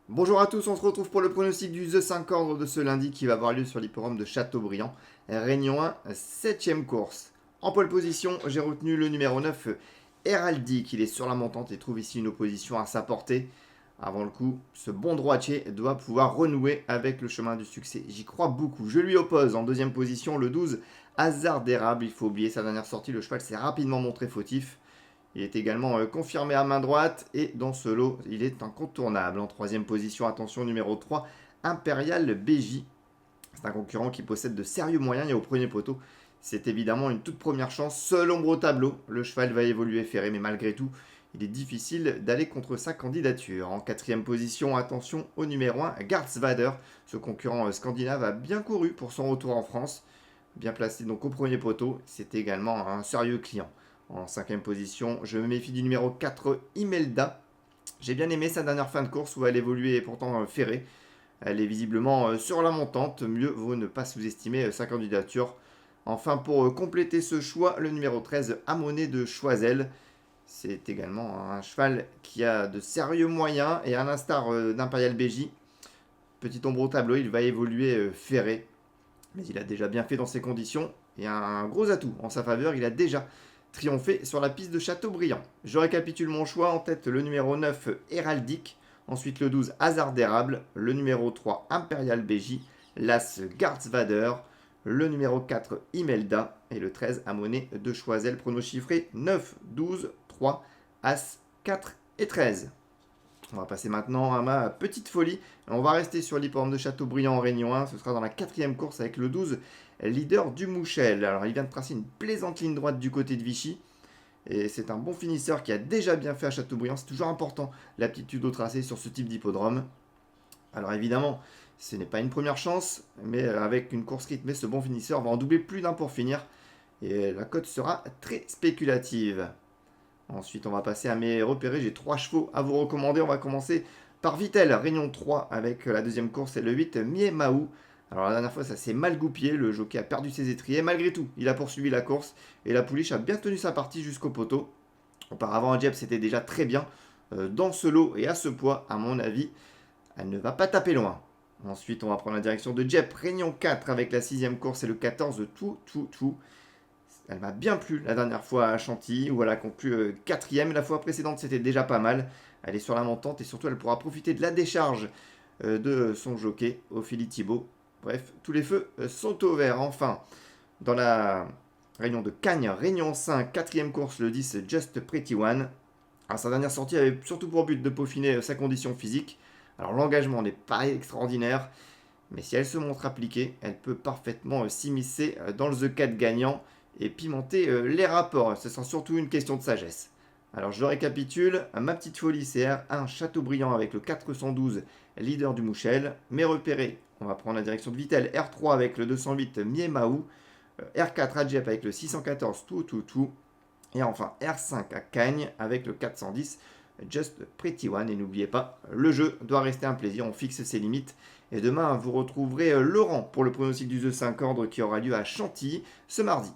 Bonjour à tous, on se retrouve pour le pronostic du The 5 ordre de ce lundi qui va avoir lieu sur l'hippodrome de Châteaubriand. Réunion 1, 7ème course. En pole position, j'ai retenu le numéro 9, Heraldic. Il est sur la montante et trouve ici une opposition à sa portée. Avant le coup, ce bon droitier doit pouvoir renouer avec le chemin du succès. J'y crois beaucoup. Je lui oppose en deuxième position le 12, Hasard d'érable. Il faut oublier sa dernière sortie, le cheval s'est rapidement montré fautif. Il est également confirmé à main droite et dans ce lot, il est incontournable. En troisième position, attention, numéro 3, Imperial BJ. C'est un concurrent qui possède de sérieux moyens et au premier poteau, c'est évidemment une toute première chance. Seul ombre au tableau, le cheval va évoluer ferré, mais malgré tout, il est difficile d'aller contre sa candidature. En quatrième position, attention au numéro 1, Gartsvader. Ce concurrent scandinave a bien couru pour son retour en France. Bien placé donc au premier poteau, c'est également un sérieux client. En cinquième position, je me méfie du numéro 4, Imelda. J'ai bien aimé sa dernière fin de course où elle évoluait pourtant ferrée. Elle est visiblement sur la montante. Mieux vaut ne pas sous-estimer sa candidature. Enfin, pour compléter ce choix, le numéro 13, Amoné de Choiseul. C'est également un cheval qui a de sérieux moyens et à l'instar d'Imperial BJ, petit ombre au tableau, il va évoluer ferré. Mais il a déjà bien fait dans ces conditions et un gros atout en sa faveur, il a déjà triomphé sur la piste de Châteaubriand. Je récapitule mon choix, en tête le numéro 9 Heraldic, ensuite le 12 Hasard d'érable, le numéro 3 Imperial BJ, l'As Gartsvader, le numéro 4 Imelda et le 13 Amoné de Choiseul, prono chiffré 9, 12, 3, As, 4 et 13. On va passer maintenant à ma petite folie. On va rester sur l'hippodrome de Châteaubriand en Réunion 1. Ce sera dans la quatrième course avec le 12, leader du Mouchel. Alors il vient de tracer une plaisante ligne droite du côté de Vichy. Et c'est un bon finisseur qui a déjà bien fait à Châteaubriand. C'est toujours important l'aptitude au tracé sur ce type d'hippodrome. Alors évidemment, ce n'est pas une première chance, mais avec une course rythmée, ce bon finisseur va en doubler plus d'un pour finir. Et la cote sera très spéculative. Ensuite, on va passer à mes repérés. J'ai 3 chevaux à vous recommander. On va commencer par Vitel, Réunion 3, avec la deuxième course et le 8, Miemaou. Alors la dernière fois, ça s'est mal goupillé. Le jockey a perdu ses étriers. Malgré tout, il a poursuivi la course et la pouliche a bien tenu sa partie jusqu'au poteau. Auparavant, un Jeb, c'était déjà très bien. Dans ce lot et à ce poids, à mon avis, elle ne va pas taper loin. Ensuite, on va prendre la direction de Jeb, Réunion 4, avec la sixième course et le 14, tout. Elle m'a bien plu la dernière fois à Chantilly où elle a conclu quatrième. La fois précédente, c'était déjà pas mal. Elle est sur la montante et surtout, elle pourra profiter de la décharge de son jockey, Ophélie Thibault. Bref, tous les feux sont au vert. Enfin, dans la réunion de Cagnes, Réunion 5, quatrième course, le 10, Just Pretty One. Alors, sa dernière sortie avait surtout pour but de peaufiner sa condition physique. Alors, l'engagement n'est pas extraordinaire, mais si elle se montre appliquée, elle peut parfaitement s'immiscer dans le The 4 gagnant et pimenter les rapports. Ce sera surtout une question de sagesse. Alors je récapitule, ma petite folie c'est R1 Châteaubriand avec le 412 leader du Mouchel. Mes repérés, on va prendre la direction de Vitel, R3 avec le 208 Miemaou, R4 Adjep avec le 614 tout. Et enfin R5 à Cagnes avec le 410 Just Pretty One. Et n'oubliez pas, le jeu doit rester un plaisir, on fixe ses limites. Et demain, vous retrouverez Laurent pour le pronostic du The 5 ordre qui aura lieu à Chantilly ce mardi.